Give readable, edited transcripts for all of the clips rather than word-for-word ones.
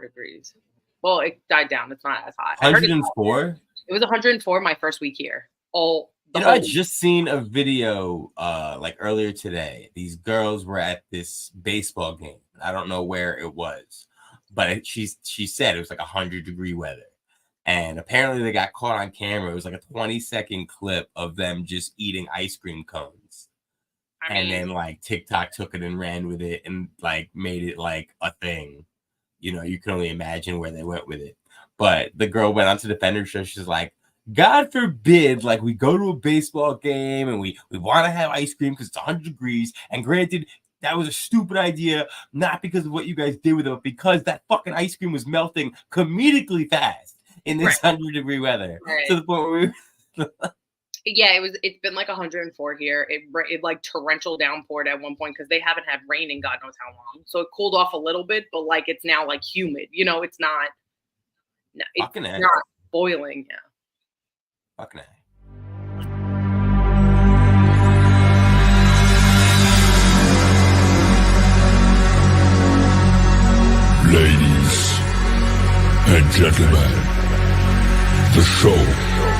degrees. Well, it died down. It's not as hot. 104? It was 104 my first week here. I just seen a video like earlier today. These girls were at this baseball game. I don't know where it was, but she said it was like 100-degree weather. And apparently they got caught on camera. It was like a 20-second clip of them just eating ice cream cones. And then like TikTok took it and ran with it and like made it like a thing. You know, you can only imagine where they went with it. But the girl went on to defend her. So she's like, God forbid, like we go to a baseball game and we want to have ice cream because it's 100 degrees. And granted, that was a stupid idea, not because of what you guys did with it, but because that fucking ice cream was melting comedically fast in this 100-degree weather. Right. To the point where it's been like 104 here. It like torrential downpoured at one point because they haven't had rain in God knows how long. So it cooled off a little bit, but like it's now like humid. You know, it's not boiling. Yeah. Fucking A. Ladies and gentlemen, the show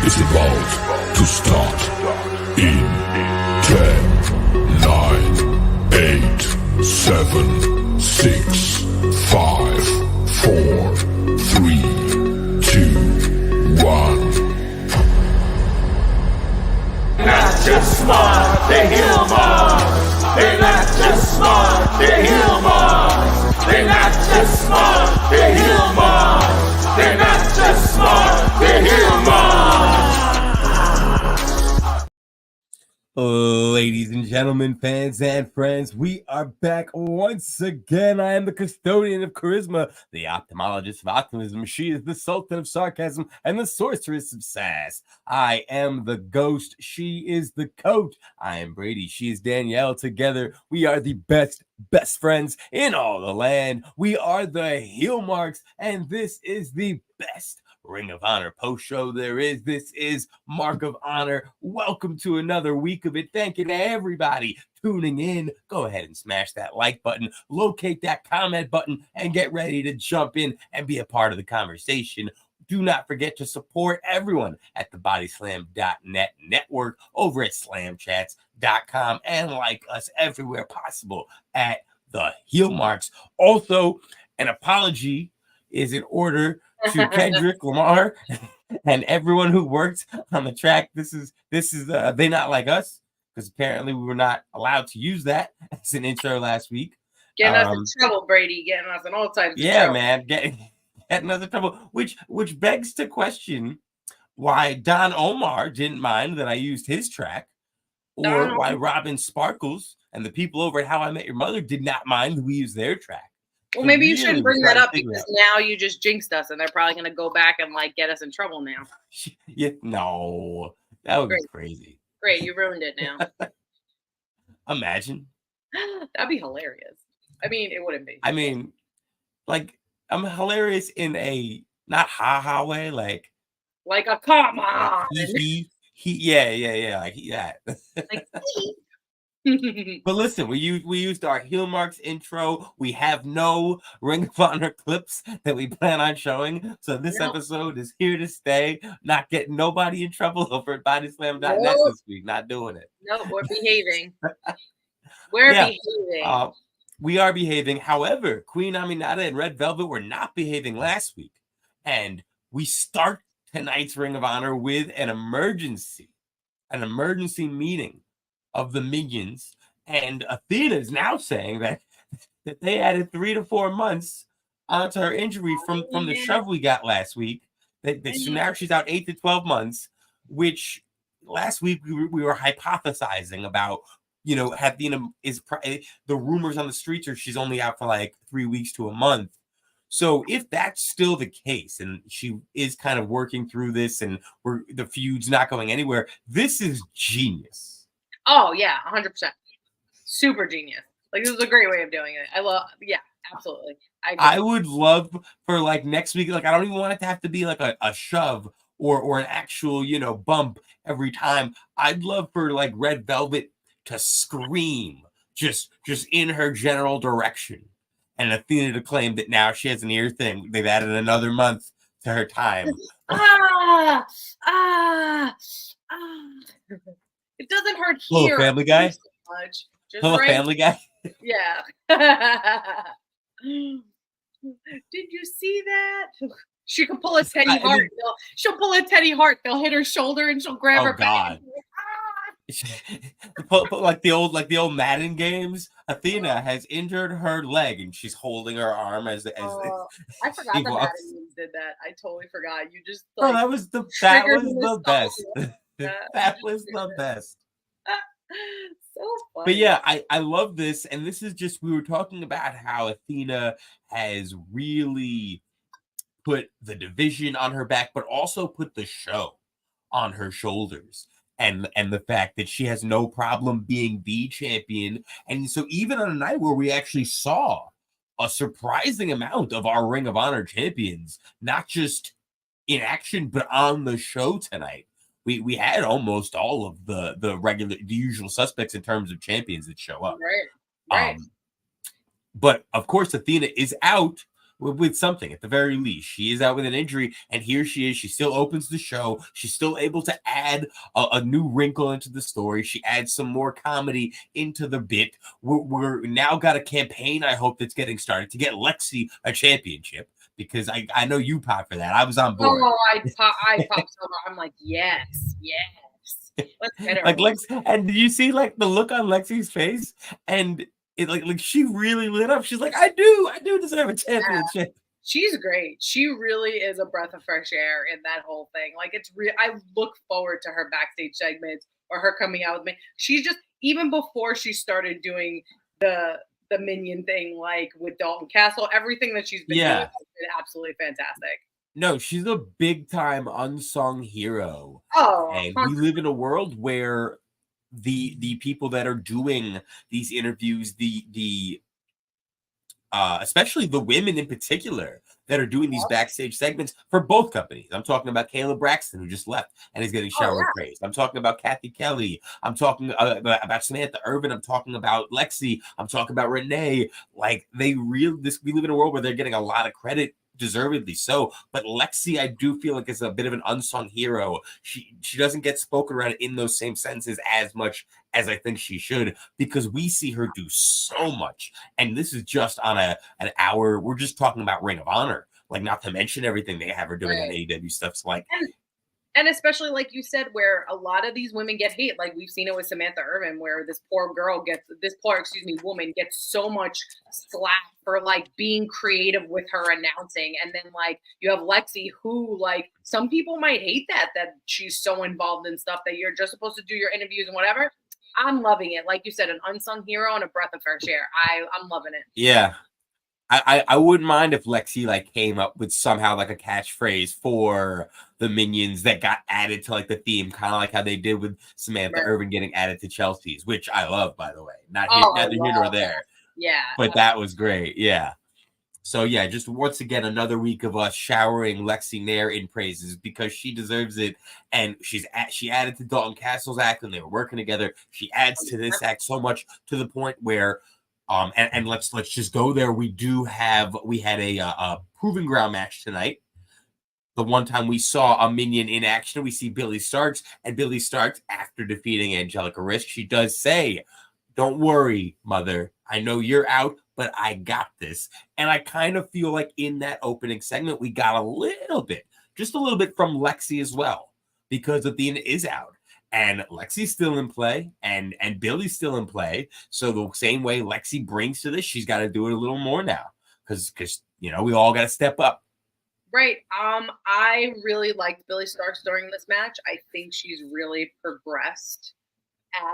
is about to start in 10, 9, 8, 7, 6, 5, 4, 3, 2, 1. Not just smart, they heal Mars. They're not just smart, they heal Mars. They're not just smart, they heal Mars. They're not just smart, they heal Mars. Ladies and gentlemen, fans and friends, we are back once again. I am the custodian of charisma, the ophthalmologist of optimism. She is the sultan of sarcasm and the sorceress of sass. I am the ghost. She is the coach. I am Brady. She is Danielle. Together, we are the best friends in all the land. We are the Heel Marks, and this is the best Ring of Honor post show there is. This is Mark of Honor. Welcome to another week of it. Thank you to everybody tuning in. Go ahead and smash that like button, locate that comment button, and get ready to jump in and be a part of the conversation. Do not forget to support everyone at the BodySlamNet network over at slamchats.com and like us everywhere possible at the Heel Marks. Also, an apology is in order to Kendrick Lamar and everyone who worked on the track. This is They Not Like Us, because apparently we were not allowed to use that as an intro last week. Getting us in trouble, Brady. Getting us in all types of Yeah, trouble. man. Getting us in trouble. Which begs to question why Don Omar didn't mind that I used his track, or why Robin Sparkles and the people over at How I Met Your Mother did not mind that we used their track. Well, maybe you shouldn't bring that up because now you just jinxed us, and they're probably going to go back and like get us in trouble now. Yeah, no, that would be crazy. Great, you ruined it now. Imagine. That'd be hilarious. I mean, it wouldn't be. I mean, like, I'm hilarious in a not ha way, like a come on. Yeah, like that. Like, but listen, we used our Heel Marks intro. We have no Ring of Honor clips that we plan on showing, so this episode is here to stay. Not getting nobody in trouble over at BodySlam.net this week. Not doing it. No, we're behaving. Behaving. We are behaving. However, Queen Aminata and Red Velvet were not behaving last week, and we start tonight's Ring of Honor with an emergency meeting of the minions, and Athena is now saying that they added 3 to 4 months onto her injury from the shove we got last week. So now she's out 8 to 12 months, which last week we were hypothesizing about. You know, Athena is the rumors on the streets are she's only out for like 3 weeks to a month. So if that's still the case, and she is kind of working through this, and the feud's not going anywhere, this is genius. Oh, yeah, 100%. Super genius. Like, this is a great way of doing it. Absolutely. I would love for, like, next week, like, I don't even want it to have to be, like, a shove or an actual, bump every time. I'd love for, like, Red Velvet to scream just in her general direction. And Athena to claim that now she has an ear thing. They've added another month to her time. Ah. It doesn't hurt Hello, here. Family Guy. So much. Just Hello, right. Family Guy. Yeah. Did you see that? She could pull a Teddy Hart. She'll pull a Teddy Hart. They'll hit her shoulder and she'll grab her back. Like the old Madden games. Athena has injured her leg and she's holding her arm as I forgot the walks. Madden games did that. I totally forgot. You just That was the best. That was the best. So funny. But yeah, I love this, and this is just, we were talking about how Athena has really put the division on her back, but also put the show on her shoulders. And the fact that she has no problem being the champion. And so even on a night where we actually saw a surprising amount of our Ring of Honor champions, not just in action, but on the show tonight, we had almost all of the usual suspects in terms of champions that show up. Right. But of course, Athena is out with something at the very least. She is out with an injury, and here she is. She still opens the show. She's still able to add a new wrinkle into the story. She adds some more comedy into the bit. We're now got a campaign, I hope, that's getting started to get Lexi a championship, because I know you pop for that. I was on board. Oh, I pop so much. I'm like, yes. Let's get her. Like Lex, and did you see like the look on Lexi's face? And it like she really lit up. She's like, I do deserve a championship. Yeah. She's great. She really is a breath of fresh air in that whole thing. Like, it's real. I look forward to her backstage segments or her coming out with me. She's just, even before she started doing the Minion thing, like with Dalton Castle, everything that she's been doing has been absolutely fantastic. No, she's a big time unsung hero. Oh, and we live in a world where the people that are doing these interviews, especially the women in particular that are doing these backstage segments for both companies. I'm talking about Kayla Braxton, who just left and is getting showered praise. I'm talking about Kathy Kelly. I'm talking about Samantha Irvin. I'm talking about Lexi. I'm talking about Renee. Like, we live in a world where they're getting a lot of credit, deservedly so. But Lexi, I do feel like, is a bit of an unsung hero. She doesn't get spoken around in those same senses as much as I think she should, because we see her do so much. And this is just on an hour. We're just talking about Ring of Honor, like, not to mention everything they have her doing on AEW stuff. So like, and especially like you said, where a lot of these women get hate. Like, we've seen it with Samantha Irvin, where this poor woman gets so much slack for like being creative with her announcing. And then like you have Lexi, who, like, some people might hate that she's so involved in stuff that you're just supposed to do your interviews and whatever. I'm loving it. Like you said, an unsung hero and a breath of fresh air. I'm loving it. Yeah. I wouldn't mind if Lexi like came up with somehow like a catchphrase for the Minions that got added to like the theme, kind of like how they did with Samantha Irvin getting added to Chelsea's, which I love, by the way. Neither here nor there. Yeah. But that was great. Yeah. So yeah, just once again, another week of us showering Lexi Nair in praises, because she deserves it. And she added to Dalton Castle's act, and they were working together. She adds to this act so much, to the point where and let's just go there. We had a proving ground match tonight. The one time we saw a Minion in action, we see Billy Starks, and Billy Starks, after defeating Angelica Risk, she does say, "Don't worry, mother. I know you're out, but I got this." And I kind of feel like in that opening segment, we got just a little bit from Lexi as well, because Athena is out. And Lexi's still in play, and Billy's still in play. So the same way Lexi brings to this, she's got to do it a little more now, because we all got to step up. Right. I really liked Billy Starks during this match. I think she's really progressed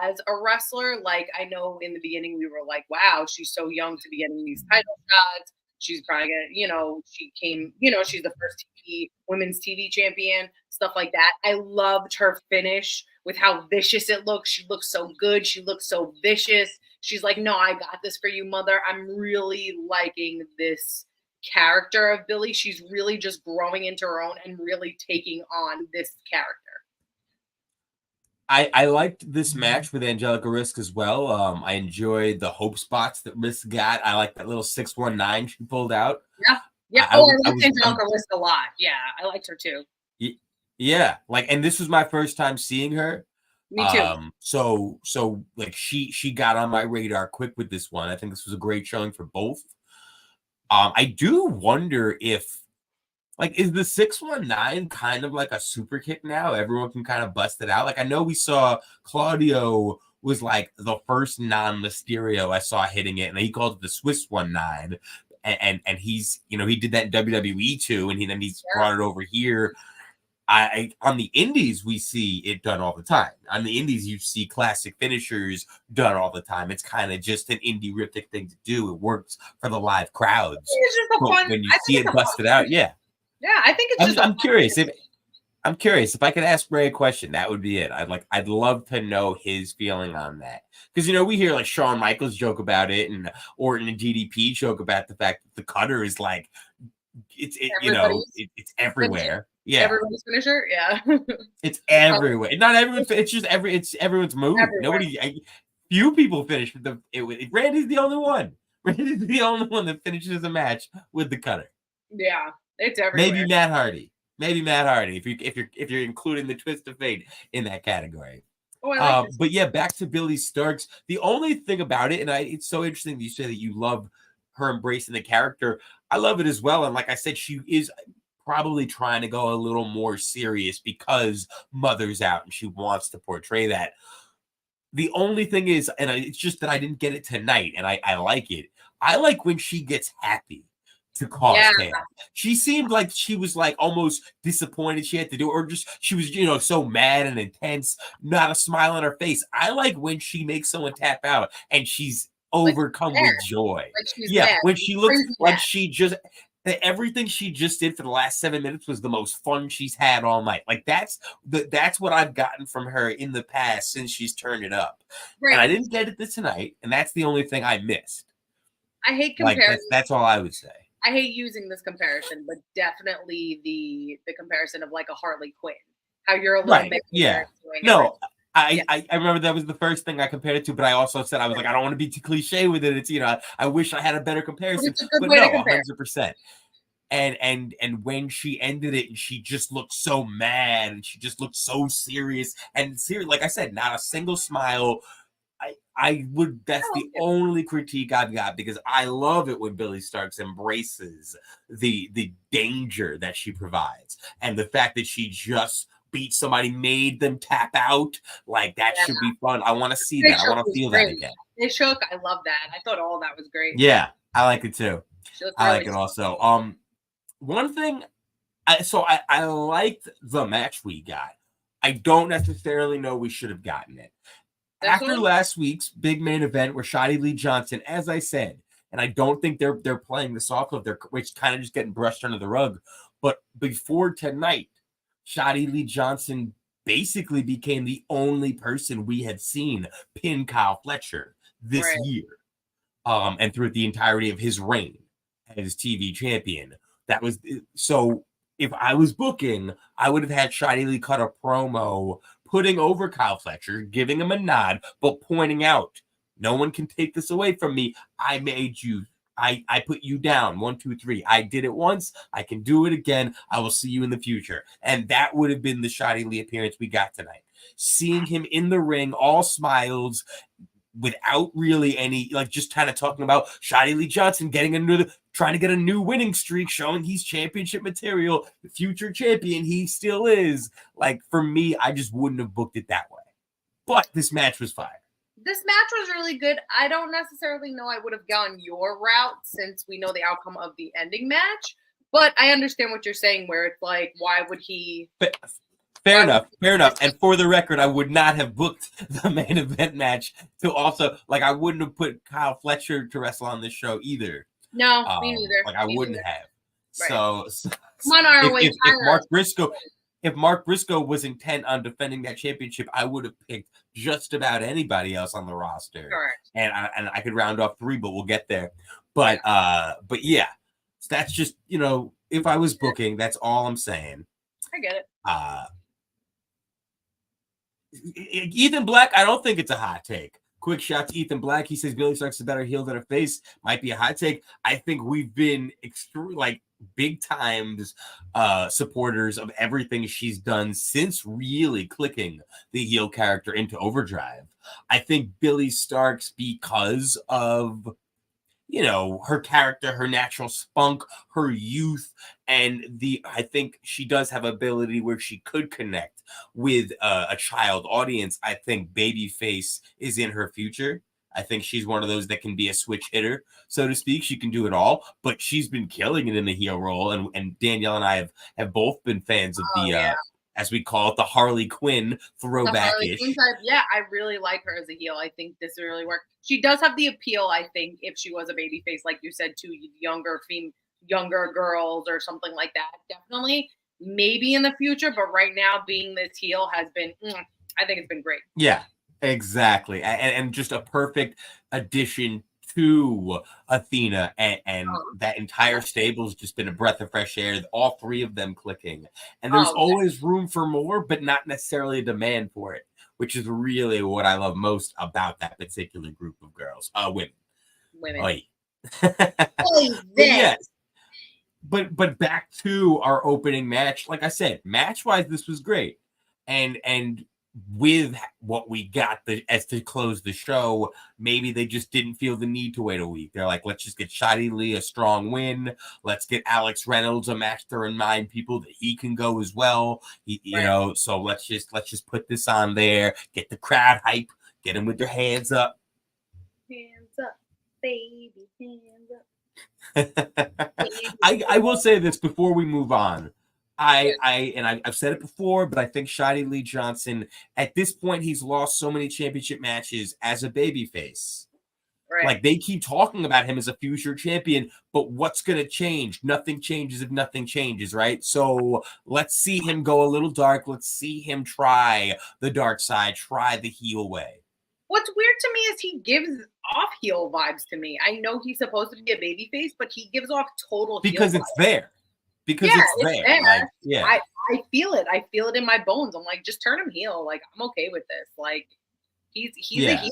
as a wrestler. Like, I know in the beginning we were like, wow, she's so young to be getting these title shots. She's probably gonna, she's the first women's TV champion, stuff like that. I loved her finish with how vicious it looks. She looks so good. She looks so vicious. She's like, no, I got this for you, mother. I'm really liking this character of Billy. She's really just growing into her own and really taking on this character. I liked this match with Angelica Risk as well. I enjoyed the hope spots that Risk got. I like that little 619 she pulled out. Yeah. Yeah. I liked Angelica Risk a lot. Yeah, I liked her too. Yeah, like, and this was my first time seeing her. Me too. So like she got on my radar quick with this one. I think this was a great showing for both. I do wonder if, like, is the 619 kind of like a super kick now? Everyone can kind of bust it out. Like, I know we saw Claudio was like the first non-Mysterio I saw hitting it, and he called it the Swiss 19. And he's, you know, he did that in WWE too, and he's brought it over here. On the indies, we see it done all the time. On the indies, you see classic finishers done all the time. It's kind of just an indie-riptic thing to do. It works for the live crowds. It's just a fun, when you see it busted out, yeah. Yeah, I think it's just. I'm curious if I could ask Ray a question, that would be it. I'd love to know his feeling on that, because, you know, we hear like Shawn Michaels joke about it, and Orton and DDP joke about the fact that the cutter is like it's everywhere. Yeah, everyone's finisher. Yeah, it's everywhere. Not everyone. It's just it's everyone's move. Few people finish with Randy's the only one. Randy's the only one that finishes a match with the cutter. Yeah, it's everywhere. Maybe Matt Hardy. If you're including the Twist of Fate in that category. Oh, but yeah, back to Billie Starkz. The only thing about it, and it's so interesting that you say that you love her embracing the character. I love it as well. And like I said, she is probably trying to go a little more serious because Mother's out and she wants to portray that. The only thing is, and it's just that I didn't get it tonight, and I like it. I like when she gets happy to cause chaos. She seemed like she was like almost disappointed she had to do it, or just she was, you know, so mad and intense, not a smile on her face. I like when she makes someone tap out and she's overcome with joy. When she looks like she just everything she just did for the last 7 minutes was the most fun she's had all night. Like that's what I've gotten from her in the past since she's turned it up. Right. And I didn't get it tonight, and that's the only thing I missed. I hate comparison. Like, that's all I would say. I hate using this comparison, but definitely the comparison of like a Harley Quinn. How you're a little bit. Yeah. No, I remember that was the first thing I compared it to, but I also said I was like, I don't want to be too cliche with it. It's, you know, I wish I had a better comparison. But no, 100%. And when she ended it and she just looked so mad and she just looked so serious and like I said, not a single smile. That's the only critique I've got, because I love it when Billie Starkz embraces the danger that she provides, and the fact that she just beat somebody, made them tap out. Like, that should be fun. I want to see that. I want to feel that again. It shook. I love that. I thought all that was great. Yeah, I like it too. I like it also. One thing, I liked the match we got. I don't necessarily know we should have gotten it. After last week's big main event where Shotty Lee Johnson, as I said, and I don't think they're playing this off of their, which kind of just getting brushed under the rug. But before tonight, Shotty Lee Johnson basically became the only person we had seen pin Kyle Fletcher this year. And throughout the entirety of his reign as TV champion. That was so. If I was booking, I would have had Shotty Lee cut a promo putting over Kyle Fletcher, giving him a nod, but pointing out, no one can take this away from me. I made you. I put you down. 1, 2, 3. I did it once. I can do it again. I will see you in the future. And that would have been the Shotty Lee appearance we got tonight. Seeing him in the ring, all smiles, without really any, like, just kind of talking about Shotty Lee Johnson trying to get a new winning streak, showing he's championship material, the future champion he still is. Like, for me, I just wouldn't have booked it that way. But this match was fire. This match was really good. I don't necessarily know I would have gone your route since we know the outcome of the ending match. But I understand what you're saying, where it's like, why would he... Fair enough. And for the record, I would not have booked the main event match to also, like, I wouldn't have put Kyle Fletcher to wrestle on this show either. No, me neither. Like, I wouldn't have. Right. So come on, our way. If Mark Briscoe was intent on defending that championship, I would have picked just about anybody else on the roster. Correct. And I could round off 3, but we'll get there. But yeah, so that's just, you know, if I was booking, that's all I'm saying. I get it. Ethan Black, I don't think it's a hot take. Quick shot to Ethan Black. He says Billy Stark's a better heel than her face. Might be a hot take. I think we've been big times supporters of everything she's done since really clicking the heel character into overdrive. I think Billy Stark's, because of her character, her natural spunk, her youth, and I think she does have ability where she could connect with a child audience. I think babyface is in her future. I think she's one of those that can be a switch hitter, so to speak. She can do it all, but she's been killing it in the heel role. And Danielle and I have both been fans of as we call it, the Harley Quinn throwback-ish. Yeah, I really like her as a heel. I think this really worked. She does have the appeal, I think, if she was a babyface, like you said, to younger girls or something like that. Definitely, maybe in the future, but right now, being this heel has been, I think it's been great. Yeah, exactly. And just a perfect addition to Athena, and that entire stable's just been a breath of fresh air. All three of them clicking, and there's always room for more, but not necessarily a demand for it, which is really what I love most about that particular group of girls. Women. Oy. Yes. But back to our opening match. Like I said, match-wise, this was great, and with what we got as to close the show, maybe they just didn't feel the need to wait a week. They're like, let's just get Shotty Lee a strong win. Let's get Alex Reynolds a match to remind people that he can go as well. So let's just put this on there, get the crowd hype, get them with their hands up. Hands up, baby, hands up. I will say this before we move on. I've said it before, but I think Shotty Lee Johnson, at this point, he's lost so many championship matches as a babyface. Right. Like, they keep talking about him as a future champion, but what's going to change? Nothing changes if nothing changes, right? So let's see him go a little dark. Let's see him try the dark side, try the heel way. What's weird to me is he gives off heel vibes to me. I know he's supposed to be a babyface, but he gives off total heel because it's there. Because it's there. Like, I feel it. I feel it in my bones. I'm like, just turn him heel. Like, I'm okay with this. Like, he's a heel.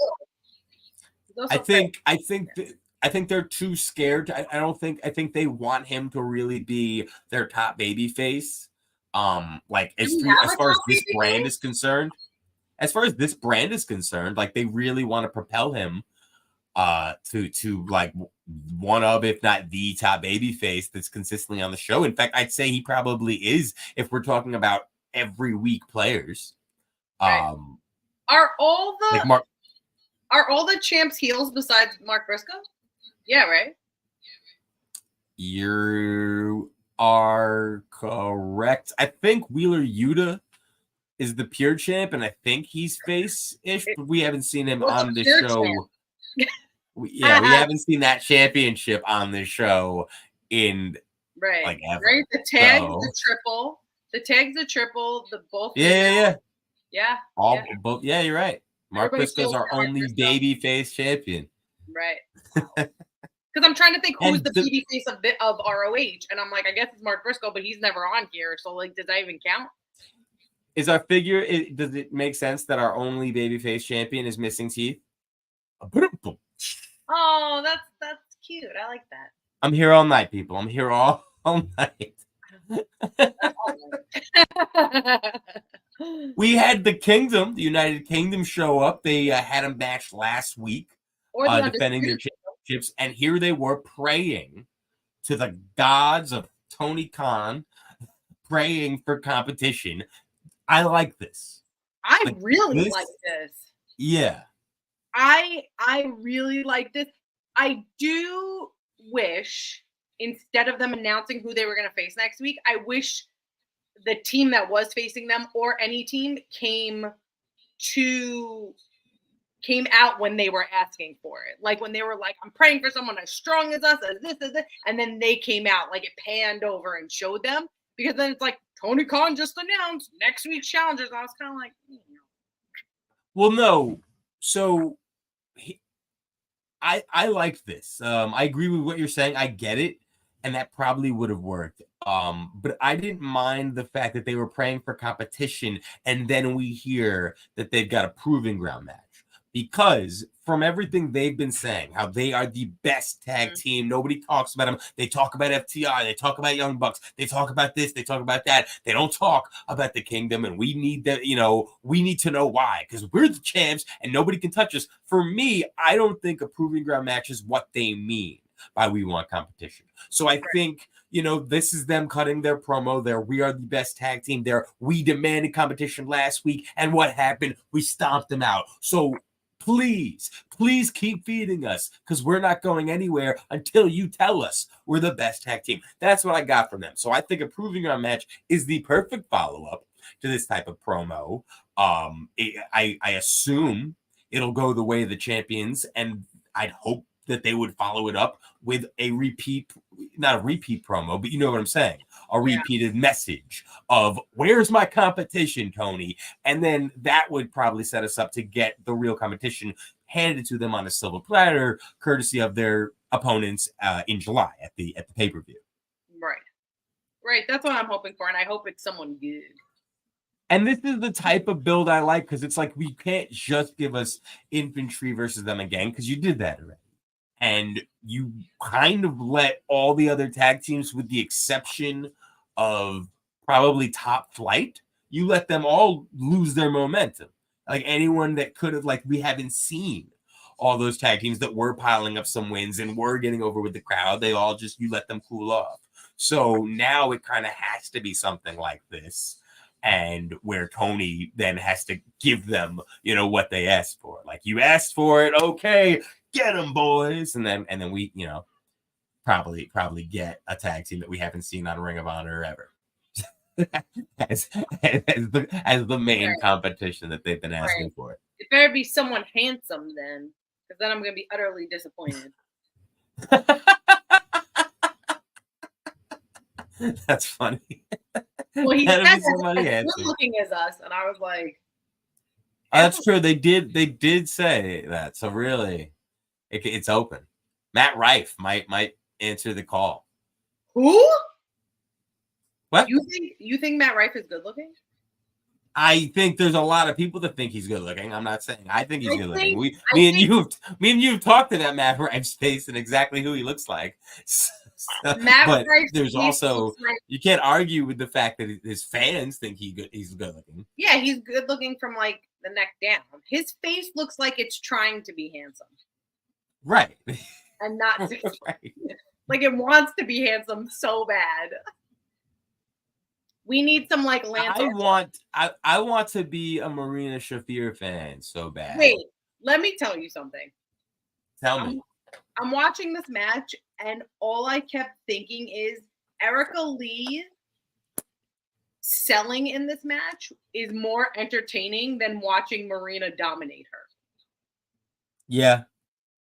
I think they're too scared. I think they want him to really be their top baby face. Like as far as this brand is concerned. As far as this brand is concerned, like they really want to propel him to like one of, if not the top baby face that's consistently on the show. In fact, I'd say he probably is if we're talking about every week players. Right. Are all the champs heels besides Mark Briscoe? Yeah, right. You are correct. I think Wheeler Yuta is the pure champ, and I think he's face-ish, but we haven't seen him on this show. We haven't seen that championship on this show in like ever. Right. The tag's the triple. The tag's the triple. The both. Yeah. Both. Yeah, you're right. Mark Briscoe's our only baby face champion. Right. Because I'm trying to think who's the baby face of ROH, and I'm like, I guess it's Mark Briscoe, but he's never on here. So like, does that even count? Is our figure? Does it make sense that our only babyface champion is missing teeth? Oh, that's cute. I like that. I'm here all night, people. I'm here all night. We had the United Kingdom show up. They had a match last week, defending their championships, and here they were praying to the gods of Tony Khan, praying for competition. I like this. I really like this. Yeah. I really like this. I do wish, instead of them announcing who they were going to face next week, I wish the team that was facing them, or any team, came out when they were asking for it. Like when they were like, I'm praying for someone as strong as us, as this. And then they came out, like it panned over and showed them. Because then it's like, Tony Khan just announced next week's challengers. And I was kind of like, Well, no. So I like this. I agree with what you're saying. I get it. and that probably would have worked. But I didn't mind the fact that they were praying for competition, and then we hear that they've got a proving ground match. Because from everything they've been saying, how they are the best tag team, nobody talks about them. They talk about FTR, they talk about Young Bucks, they talk about this, they talk about that. They don't talk about the Kingdom, and we need that. We need to know why, because we're the champs and nobody can touch us. For me, I don't think a proving ground match is what they mean by we want competition. So I think, this is them cutting their promo there. We are the best tag team there. We demanded competition last week, and what happened? We stomped them out. So please keep feeding us, because we're not going anywhere until you tell us we're the best tag team. That's what I got from them. So I think a proving ground match is the perfect follow-up to this type of promo. I assume it'll go the way of the champions, and I'd hope that they would follow it up with a not a repeat promo, but you know what I'm saying? A repeated message of, where's my competition, Tony? And then that would probably set us up to get the real competition handed to them on a silver platter, courtesy of their opponents in July at the pay-per-view. Right. That's what I'm hoping for, and I hope it's someone good. And this is the type of build I like, because it's like, we can't just give us infantry versus them again, because you did that already. And you kind of let all the other tag teams, with the exception of probably Top Flight, you let them all lose their momentum. Like anyone that could have, we haven't seen all those tag teams that were piling up some wins and were getting over with the crowd. They all you let them cool off. So now it kind of has to be something like this, and where Tony then has to give them, what they asked for. Like, you asked for it, okay, get them, boys. And then we, probably get a tag team that we haven't seen on Ring of Honor ever. as the main competition that they've been asking for. It better be someone handsome then, because then I'm going to be utterly disappointed. That's funny. Well, he said as good looking as us, and I was like, oh, that's true. They did say that. So really, it's open. Matt Rife might answer the call. Who? What? You think Matt Rife is good looking? I think there's a lot of people that think he's good looking. I'm not saying I think he's good looking. Me and you've talked to that Matt Rife's face and exactly who he looks like. But there's also, you can't argue with the fact that his fans think he's good looking. Yeah, he's good looking from the neck down. His face looks like it's trying to be handsome, right? And not right. Like it wants to be handsome so bad. We need some Lance. I want to be a Marina Shafir fan so bad. Wait, let me tell you something. Tell me. I'm watching this match, and all I kept thinking is Erica Lee selling in this match is more entertaining than watching Marina dominate her. Yeah.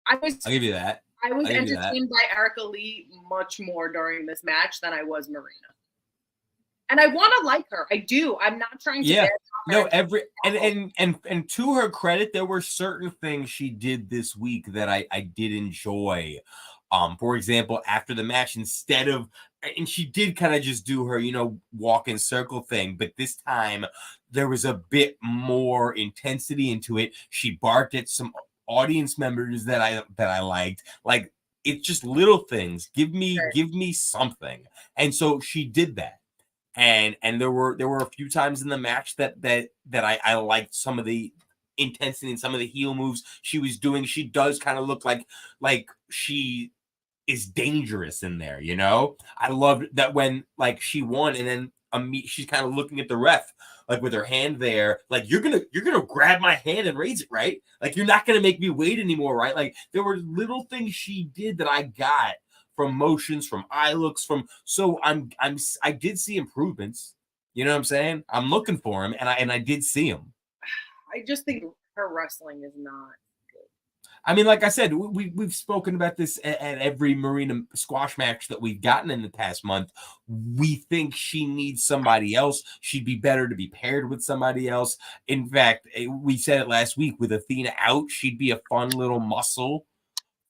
I'll give you that. I was entertained by Erica Lee much more during this match than I was Marina. And I want to like her. I do. I'm not trying to. Yeah. No. And to her credit, there were certain things she did this week that I did enjoy. For example, after the match, instead of, and she did kind of just do her, walk in circle thing, but this time there was a bit more intensity into it. She barked at some audience members that I liked. Like, it's just little things. Give me something. And so she did that. And there were a few times in the match that I liked some of the intensity and some of the heel moves she was doing. She does kind of look like she is dangerous in there, I loved that when she won, and then she's kind of looking at the ref with her hand there, you're gonna grab my hand and raise it, right? You're not gonna make me wait anymore, right? There were little things she did that I got from motions, from eye looks, so I did see improvements. You know what I'm saying? I'm looking for him, and I did see him. I just think her wrestling is not good. I mean, like I said, we've spoken about this at every Marina squash match that we've gotten in the past month. We think she needs somebody else. She'd be better to be paired with somebody else. In fact, we said it last week, with Athena out, she'd be a fun little muscle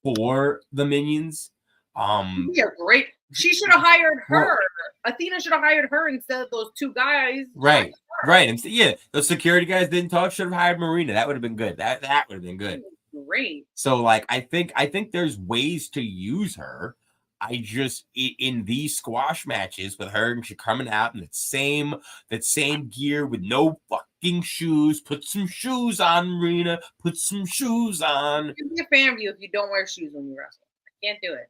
for the Minions. She'd be a great She should have hired her. Athena should have hired her instead of those two guys. Right. And yeah, those security guys didn't talk. Should have hired Marina. That would have been good. That would have been good. Great. So like, I think there's ways to use her. I just in these squash matches with her and she coming out in that same gear with no fucking shoes. Put some shoes on, Marina. Put some shoes on. I can be a fan of you if you don't wear shoes when you wrestle. I can't do it.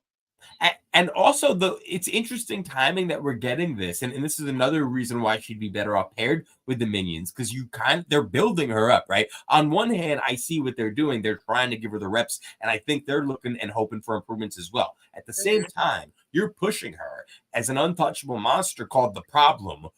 And also, it's interesting timing that we're getting this, and this is another reason why she'd be better off paired with the Minions, because they're building her up, right? On one hand, I see what they're doing; they're trying to give her the reps, and I think they're looking and hoping for improvements as well. At the same time, you're pushing her as an untouchable monster called the Problem.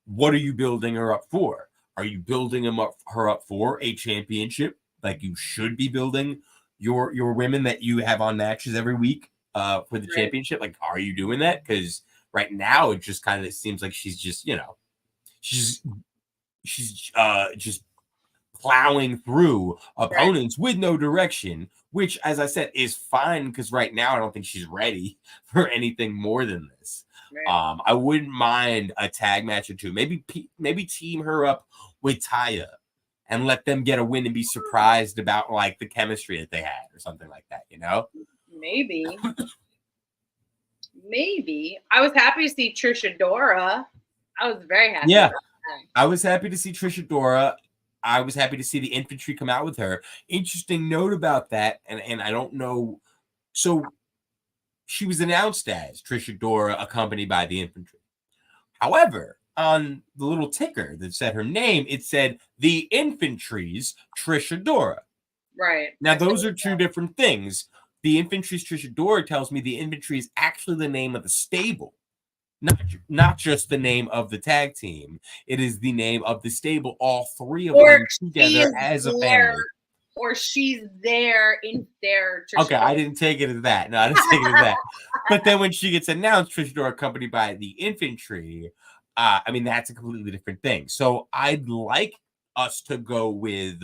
What are you building her up for? Are you building her up for a championship, like you should be building your women that you have on matches every week? For the championship, like, are you doing that? Because right now it just kind of seems like she's just, she's just plowing through opponents with no direction, which, as I said, is fine because right now I don't think she's ready for anything more than this. I wouldn't mind a tag match or two. Maybe team her up with Taya and let them get a win and be surprised about like the chemistry that they had or something like that, Maybe. I was happy to see Trisha Dora. I was very happy. Yeah. I was happy to see Trisha Dora. I was happy to see the infantry come out with her. Interesting note about that, and I don't know. So she was announced as Trisha Dora accompanied by the infantry. However, on the little ticker that said her name, it said the infantry's Trisha Dora. Right. Now, those are two different things. The infantry's Trisha Dora tells me the infantry is actually the name of the stable, not just the name of the tag team. It is the name of the stable, all three of them together as a family. Or she's there in there. Okay, I didn't take it as that. No, I didn't take it as that. But then when she gets announced, Trisha Dora accompanied by the infantry, that's a completely different thing. So I'd like us to go with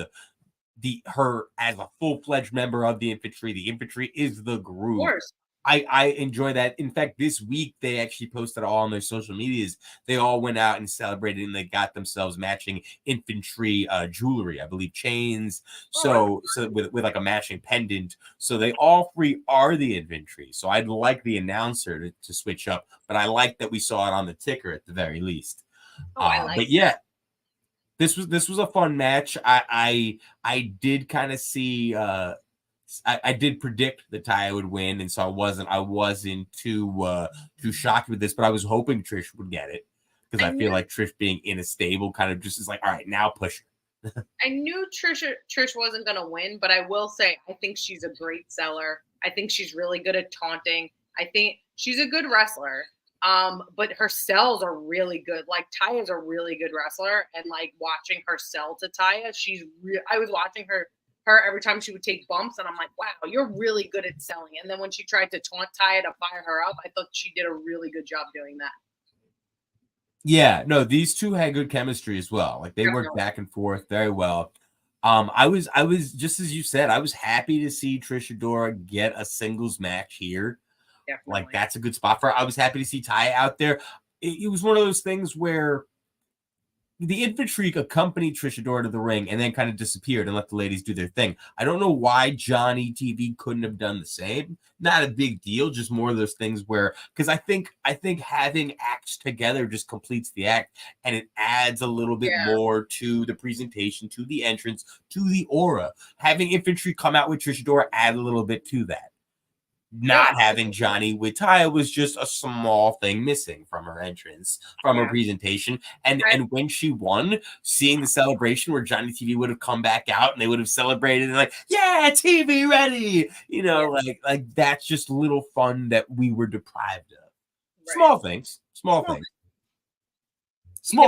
her as a full-fledged member of the infantry. The infantry is the group. Of course. I enjoy that. In fact, this week they actually posted all on their social medias. They all went out and celebrated, and they got themselves matching infantry jewelry, I believe chains. So with like a matching pendant. So they all three are the infantry. So I'd like the announcer to switch up, but I like that we saw it on the ticker at the very least. But yeah. This was a fun match. I did kind of see I did predict that Taya would win, and so I wasn't too shocked with this, but I was hoping Trish would get it because I feel like Trish being in a stable kind of just is like, all right, now push her. I knew Trish wasn't gonna win, but I will say I think she's a great seller. I think she's really good at taunting. I think she's a good wrestler. But her sells are really good. Like Taya's a really good wrestler, and like watching her sell to Taya, I was watching her every time she would take bumps, and I'm like, wow, you're really good at selling. And then when she tried to taunt Taya to fire her up, I thought she did a really good job doing that. Yeah, no, these two had good chemistry as well. Like they worked back and forth very well. I was just as you said, I was happy to see Trisha Dora get a singles match here. Definitely. Like that's a good spot for her. I was happy to see Taya out there. It was one of those things where the infantry accompanied Trisha Dora to the ring and then kind of disappeared and let the ladies do their thing. I don't know why Johnny TV couldn't have done the same. Not a big deal, just more of those things where, because I think having acts together just completes the act and it adds a little bit more to the presentation, to the entrance, to the aura. Having infantry come out with Trisha Dora add a little bit to that. Not having Johnny with Taya was just a small thing missing from her entrance, from her presentation. And when she won, seeing the celebration where Johnny TV would have come back out and they would have celebrated and like, yeah, TV ready. Like that's just little fun that we were deprived of. Right. Small things. Small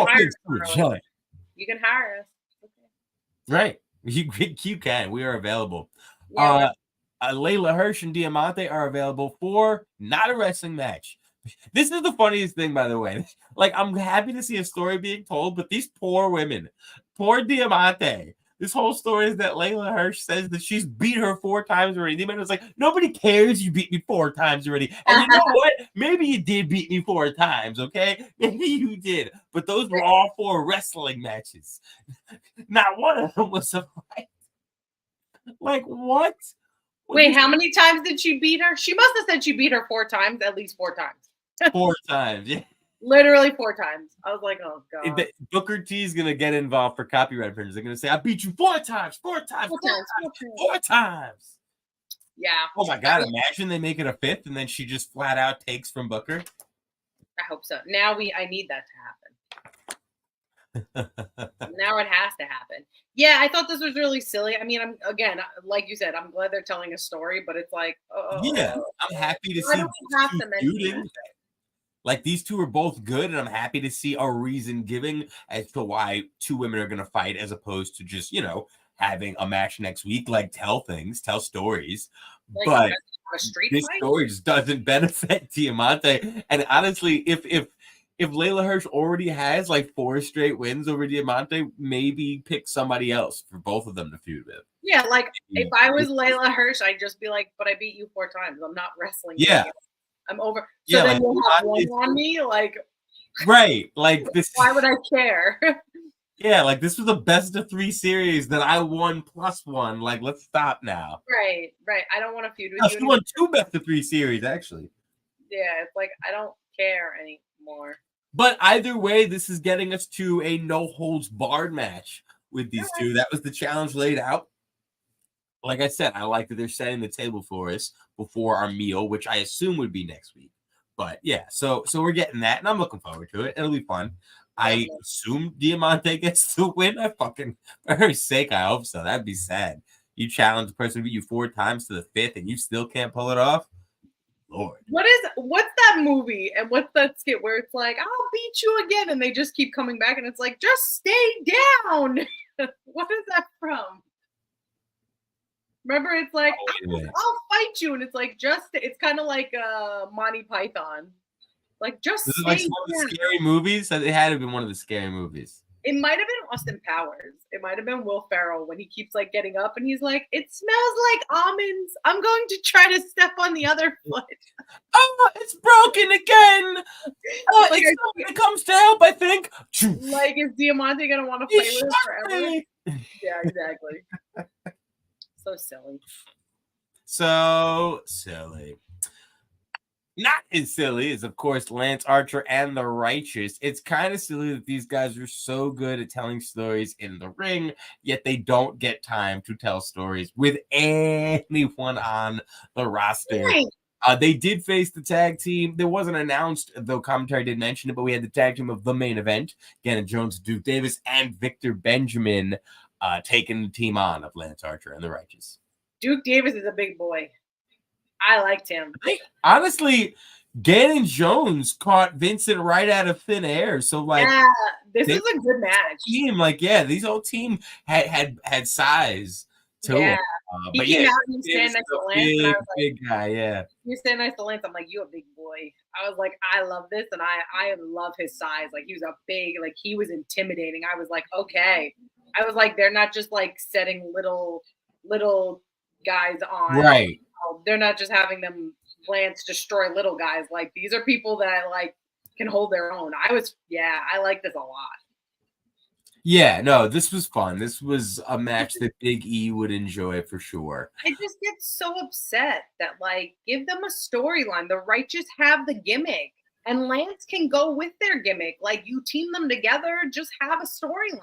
things for Johnny. You can hire us. Okay. Right. You can. We are available. Yeah. Layla Hirsch and Diamante are available for not a wrestling match. This is the funniest thing, by the way. Like, I'm happy to see a story being told, but these poor women, poor Diamante, This whole story is that Layla Hirsch says that she's beat her 4 times already. The man was like, nobody cares you beat me 4 times already. And you know what? Maybe you did beat me 4 times, okay? Maybe you did. But those were all 4 wrestling matches. Not one of them was a fight. Like, what? Wait, how many times did she beat her? She must have said she beat her 4 times, at least 4 times. 4 times, yeah. Literally 4 times. I was like, oh god. Booker T is gonna get involved for copyright infringement. They're gonna say, "I beat you 4 times, 4 times, 4 times." Yeah. Oh my god! Imagine they make it a 5th, and then she just flat out takes from Booker. I hope so. Now I need that to happen. Now it has to happen. Yeah, I thought this was really silly. I mean, I'm again, like you said, I'm glad they're telling a story, but it's like, yeah, I'm happy to see feuding. Like, these 2 are both good, and I'm happy to see a reason given as to why 2 women are going to fight, as opposed to just, having a match next week. Like, tell stories. Like, but this story just doesn't benefit Diamante. And honestly, if Layla Hirsch already has like 4 straight wins over Diamante, maybe pick somebody else for both of them to feud with. Yeah, like if I was Layla Hirsch, I'd just be like, but I beat you 4 times. I'm not wrestling. Yeah. I'm over. So then you'll have one on me, like, right? Like this. Why would I care? Yeah, like this was a best of 3 series that I won +1. Like, let's stop now. Right. I don't want to feud with you. She won 2 best of 3 series, actually. Yeah, it's like I don't care anymore. But either way, this is getting us to a no holds barred match with these 2. That was the challenge laid out. Like I said, I like that they're setting the table for us before our meal, which I assume would be next week. But yeah, so we're getting that, and I'm looking forward to it. It'll be fun. I assume Diamante gets to win. For her sake, I hope so. That'd be sad. You challenge the person who beat you 4 times to the 5th, and you still can't pull it off. Lord. What's that movie and what's that skit where it's like, I'll beat you again, and they just keep coming back, and it's like, just stay down. What is that from? Remember, it's like, I'll fight you, and it's like, it's kind of like Monty Python. Like, just this is like one of the scary movies. It had to have been one of the scary movies. It might have been Austin Powers. It might have been Will Ferrell when he keeps like getting up and he's like, it smells like almonds. I'm going to try to step on the other foot. Oh, it's broken again. Like, it comes to help, I think. Like, is Diamante going to want to play with it forever? Yeah, exactly. So silly. So silly. Not as silly as, of course, Lance Archer and the Righteous. It's kind of silly that these guys are so good at telling stories in the ring, yet they don't get time to tell stories with anyone on the roster. Right. They did face the tag team. There wasn't announced, though commentary did mention it, but we had the tag team of the main event. Gannon Jones, Duke Davis, and Victor Benjamin taking the team on of Lance Archer and the Righteous. Duke Davis is a big boy. I liked him. Honestly, Gannon Jones caught Vincent right out of thin air. So, like, yeah, this is a good match. Team, like, yeah, these whole team had size to him. He came out and stand next to Lance. Big guy, yeah. You stand next to Lance. I'm like, you a big boy. I was like, I love this, and I love his size. Like, he was a big, like, he was intimidating. I was like, okay. I was like, they're not just like setting little guys on. Right. They're not just having them Lance destroy little guys. Like, these are people that like can hold their own. I like this a lot. Yeah, no, this was fun. This was a match that Big E would enjoy for sure. I just get so upset that, like, give them a storyline. The Righteous have the gimmick, and Lance can go with their gimmick. Like, you team them together, just have a storyline.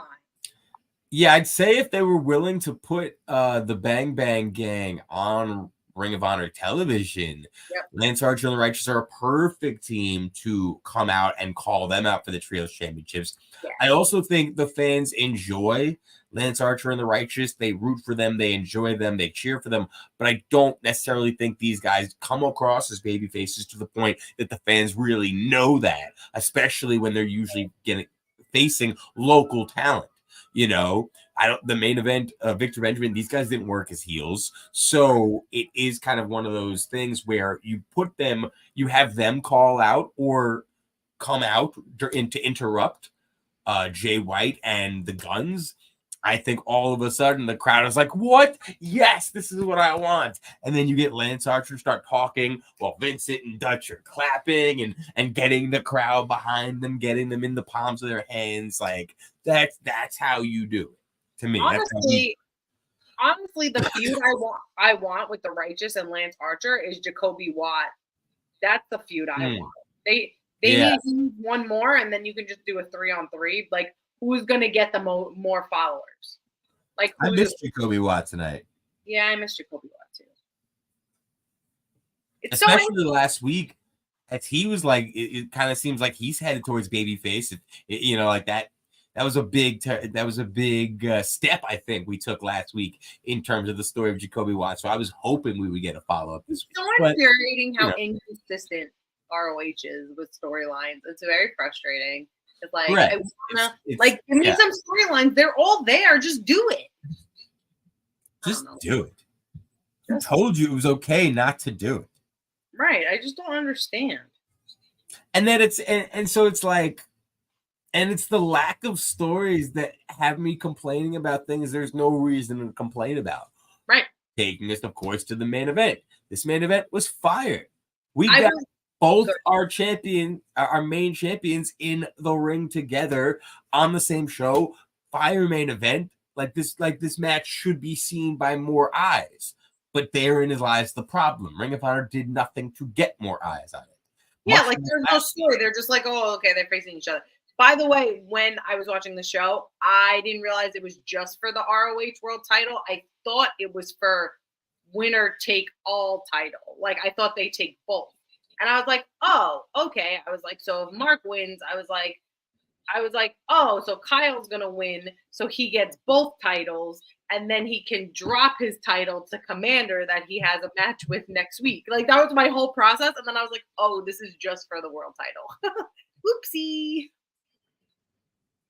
Yeah, I'd say if they were willing to put the Bang Bang Gang on Ring of Honor television, Lance Archer and the Righteous are a perfect team to come out and call them out for the Trios Championships. Yeah. I also think the fans enjoy Lance Archer and the Righteous. They root for them. They enjoy them. They cheer for them. But I don't necessarily think these guys come across as baby faces to the point that the fans really know that, especially when they're usually facing local talent. You know, the main event, Victor Benjamin, these guys didn't work as heels. So it is kind of one of those things where you have them call out or come out to interrupt Jay White and the Guns. I think all of a sudden the crowd is like, what? Yes, this is what I want. And then you get Lance Archer start talking while Vincent and Dutch are clapping and getting the crowd behind them, getting them in the palms of their hands. Like that's how you do it to me. Honestly, the feud I want with the Righteous and Lance Archer is Jacoby Watt. That's the feud I want. They need one more, and then you can just do a 3-on-3. Like, who's gonna get the more followers? Like, I missed Jacoby Watt tonight. Yeah, I missed Jacoby Watt too. Especially last week, as he was like, it kind of seems like he's headed towards babyface. You know, like that. That was a big step I think we took last week in terms of the story of Jacoby Watt. So I was hoping we would get a follow up this week. It's so infuriating how inconsistent ROH is with storylines. It's very frustrating. It's like I wanna give me some storylines. They're all there. Just do it. Just do it. I told you it was okay not to do it. Right. I just don't understand. And then so it's like. And it's the lack of stories that have me complaining about things there's no reason to complain about. Right. Taking us, of course, to the main event. This main event was fire. We got both our main champions in the ring together on the same show. Fire main event. Like this match should be seen by more eyes. But therein lies the problem. Ring of Honor did nothing to get more eyes on it. Yeah, like there's no story. They're just like, oh, okay, they're facing each other. By the way, when I was watching the show, I didn't realize it was just for the ROH World Title. I thought it was for winner take all title. Like I thought they take both. And I was like, oh, okay. I was like, so if Mark wins, I was like, oh, so Kyle's gonna win, so he gets both titles, and then he can drop his title to Commander that he has a match with next week. Like that was my whole process. And then I was like, oh, this is just for the world title. Whoopsie.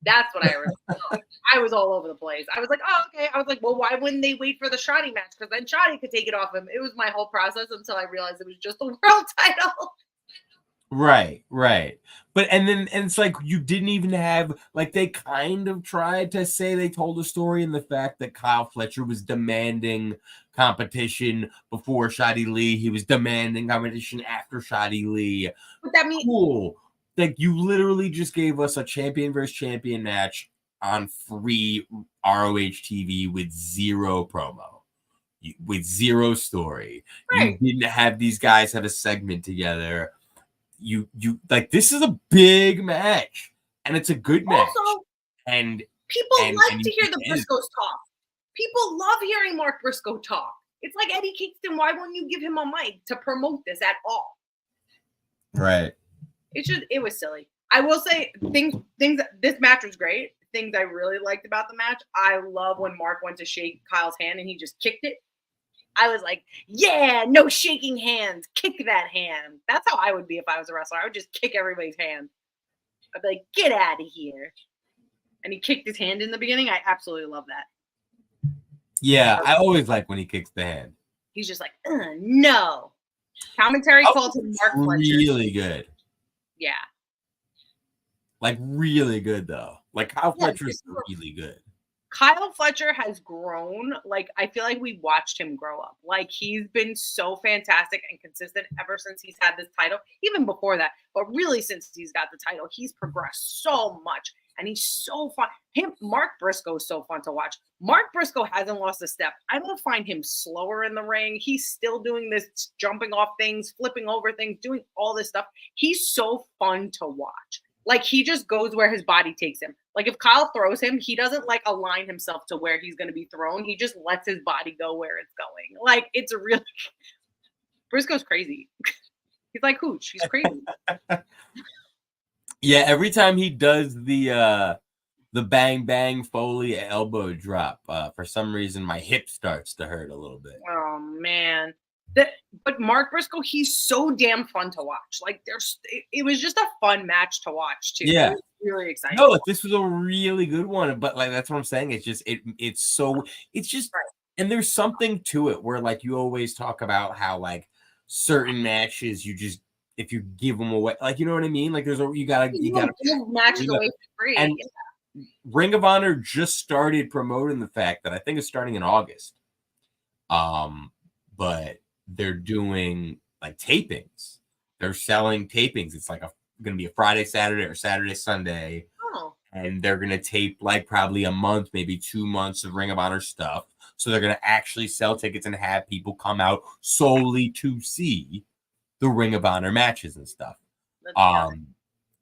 That's what I remember. I was all over the place. I was like, oh, okay. I was like, well, why wouldn't they wait for the Shoddy match? Because then Shoddy could take it off him. It was my whole process until I realized it was just the world title. Right. But and it's like you didn't even have, like they kind of tried to say they told a story in the fact that Kyle Fletcher was demanding competition before Shoddy Lee. He was demanding competition after Shoddy Lee. But that means cool. Like you literally just gave us a champion versus champion match on free ROH TV with zero promo, with zero story. Right. You didn't have these guys have a segment together. You like this is a big match and it's a good match. Also, and people like to hear the Briscoes talk. People love hearing Mark Briscoe talk. It's like Eddie Kingston. Why won't you give him a mic to promote this at all? Right. It was silly. I will say things. This match was great. Things I really liked about the match. I love when Mark went to shake Kyle's hand and he just kicked it. I was like, yeah, no shaking hands. Kick that hand. That's how I would be if I was a wrestler. I would just kick everybody's hand. I'd be like, get out of here. And he kicked his hand in the beginning. I absolutely love that. Yeah, I always like when he kicks the hand. He's just like, no. Commentary called him Mark Fletcher. Really good. Yeah. Like really good though. Like Kyle Fletcher is really good. Kyle Fletcher has grown. Like I feel like we watched him grow up. Like he's been so fantastic and consistent ever since he's had this title. Even before that, but really since he's got the title, he's progressed so much. And he's so fun. Mark Briscoe is so fun to watch. Mark Briscoe hasn't lost a step. I don't find him slower in the ring. He's still doing this, jumping off things, flipping over things, doing all this stuff. He's so fun to watch. Like he just goes where his body takes him. Like if Kyle throws him, he doesn't like align himself to where he's going to be thrown. He just lets his body go where it's going. Like it's really Briscoe's crazy. He's like Hooch. He's crazy. Yeah, every time he does the bang bang Foley elbow drop, for some reason my hip starts to hurt a little bit. Oh man. But Mark Briscoe, he's so damn fun to watch. Like it was just a fun match to watch too. Yeah, it was really exciting. No, this was a really good one. But like that's what I'm saying. It's just it's just right. And there's something to it where like you always talk about how like certain matches you just if you give them away, like you know what I mean. Like you gotta give matches away for free. And Ring of Honor just started promoting the fact that I think it's starting in August. But they're doing like tapings. They're selling tapings. It's like going to be a Friday, Saturday, or Saturday, Sunday. Oh. And they're going to tape like probably a month, maybe 2 months of Ring of Honor stuff. So they're going to actually sell tickets and have people come out solely to see the Ring of Honor matches and stuff.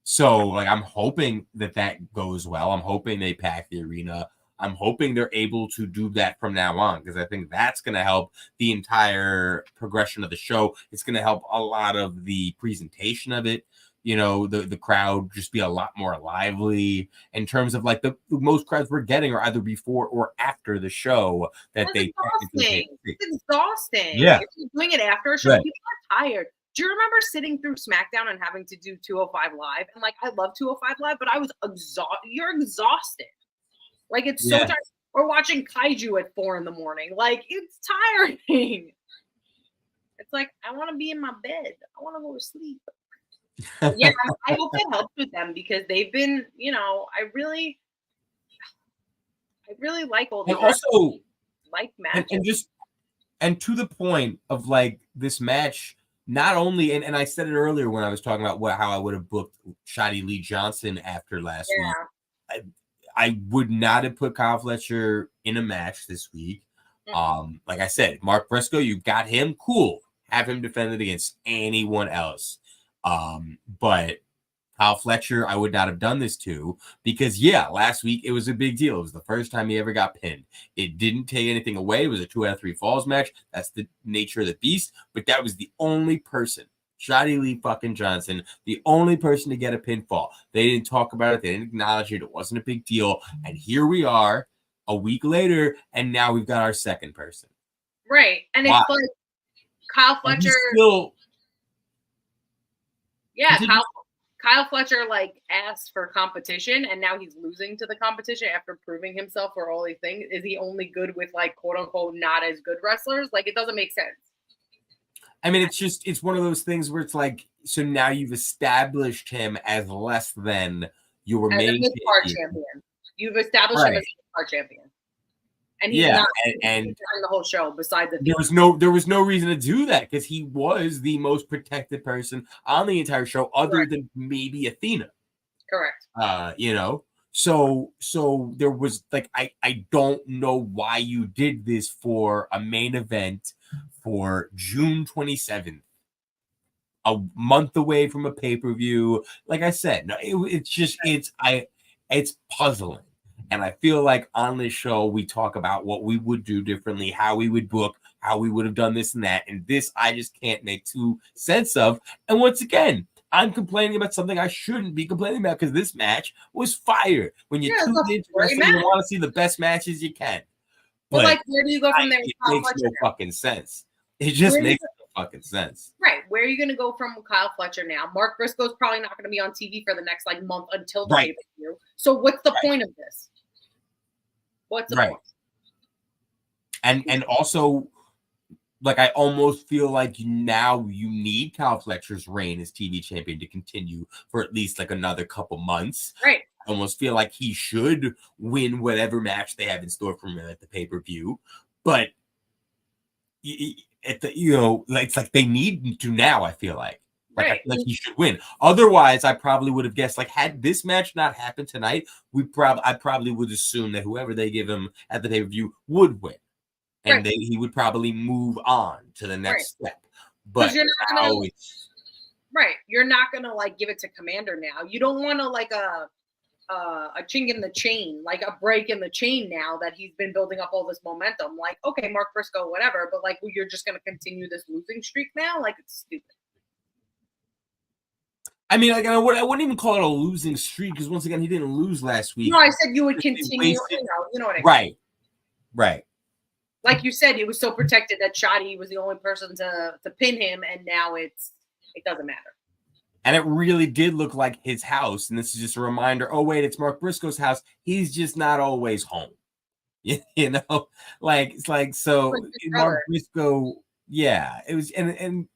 So like I'm hoping that goes well. I'm hoping they pack the arena. I'm hoping they're able to do that from now on, because I think that's going to help the entire progression of the show. It's going to help a lot of the presentation of it. You know, the crowd just be a lot more lively in terms of like the most crowds we're getting are either before or after the show that That's they. exhausting. It's exhausting. Yeah. If you're doing it after a show, people are tired. Do you remember sitting through SmackDown and having to do 205 Live? And like, I love 205 Live, but I was exhausted. You're exhausted. Like, it's so tiring. Or watching Kaiju at 4 a.m. Like, it's tiring. It's like, I want to be in my bed. I want to go to sleep. Yeah, I hope it helps with them, because they've been, you know, I really like all these. And also, like matches. And to the point of like this match, not only, and I said it earlier when I was talking about how I would have booked Shotty Lee Johnson after last week. I would not have put Kyle Fletcher in a match this week. Like I said, Mark Briscoe, you got him, cool. Have him defended against anyone else. But Kyle Fletcher, I would not have done this to, because last week it was a big deal. It was the first time he ever got pinned. It didn't take anything away. It was a 2 out of 3 falls match. That's the nature of the beast. But that was the only person, Shotty Lee fucking Johnson, the only person to get a pinfall. They didn't talk about it. They didn't acknowledge it. It wasn't a big deal. And here we are a week later, and now we've got our second person. Right. And it's like Kyle Fletcher. Kyle Fletcher like asked for competition, and now he's losing to the competition after proving himself for all these things. Is he only good with like quote unquote not as good wrestlers? Like, it doesn't make sense. I mean, it's one of those things where it's like, so now you've established him as less than your main champion. You've established him as a card champion. And he's not during the whole show. Besides there was no reason to do that, because he was the most protected person on the entire show, other than maybe Athena. Correct. You know, so there was like, I don't know why you did this for a main event for June 27th, a month away from a pay-per-view. Like I said, no, it's puzzling. And I feel like on this show, we talk about what we would do differently, how we would book, how we would have done this and that. And this, I just can't make too sense of. And once again, I'm complaining about something I shouldn't be complaining about, because this match was fire. When you tune into wrestling, you want to see the best matches you can. But like, where do you go from there? It makes no fucking sense. It just makes no fucking sense. Right. Where are you going to go from Kyle Fletcher now? Mark Briscoe's probably not going to be on TV for the next like month until the pay-per-view. So what's the point of this? What's the point? And also, like, I almost feel like now you need Kyle Fletcher's reign as TV champion to continue for at least like another couple months. Right. I almost feel like he should win whatever match they have in store for him at the pay-per-view. But it's like they need to now, I feel like. Like, I feel like he should win. Otherwise, I probably would have guessed, like, had this match not happened tonight, I probably would assume that whoever they give him at the pay-per-view would win. And he would probably move on to the next step. But you're not gonna like give it to Commander now. You don't want to like a chink in the chain, like a break in the chain now that he's been building up all this momentum. Like, okay, Mark Briscoe, whatever, but like, you're just gonna continue this losing streak now? Like, it's stupid. I mean, like, I wouldn't even call it a losing streak, because once again, he didn't lose last week. No, I said you would continue. You know what I mean? Right. Like you said, he was so protected that Shotty was the only person to pin him, and now it doesn't matter. And it really did look like his house. And this is just a reminder. Oh, wait, it's Mark Briscoe's house. He's just not always home. You know, like, it's like, so Mark Briscoe, it was, and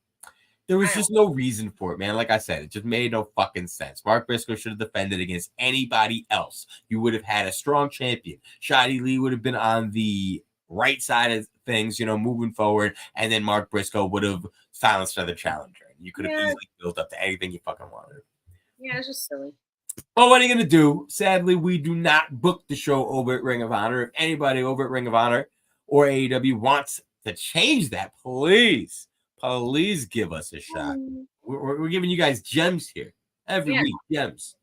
There was just no reason for it, man. Like I said, it just made no fucking sense. Mark Briscoe should have defended against anybody else. You would have had a strong champion. Shotty Lee would have been on the right side of things, moving forward, and then Mark Briscoe would have silenced another challenger. You could have easily built up to anything you fucking wanted. Yeah, it's just silly. But what are you going to do? Sadly, we do not book the show over at Ring of Honor. If anybody over at Ring of Honor or AEW wants to change that, please give us a shot. We're giving you guys gems here every week. Gems.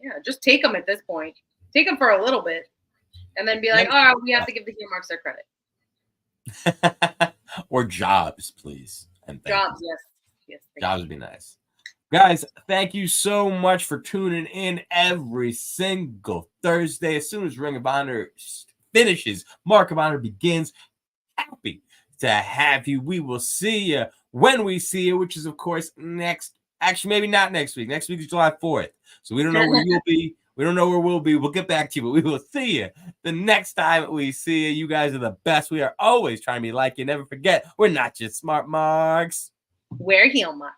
Yeah, just take them at this point. Take them for a little bit, and then be like, "Oh, we have to give the heel marks their credit." Or jobs, please. And jobs, yes. Jobs would be nice. Guys, thank you so much for tuning in every single Thursday. As soon as Ring of Honor finishes, Mark of Honor begins. Happy to have you. We will see you when we see you, which is, of course, maybe not next week. Next week is July 4th. So we don't know where you'll be. We don't know where we'll be. We'll get back to you, but we will see you the next time we see you. You guys are the best. We are always trying to be like you. Never forget, we're not just smart marks. We're heel marks.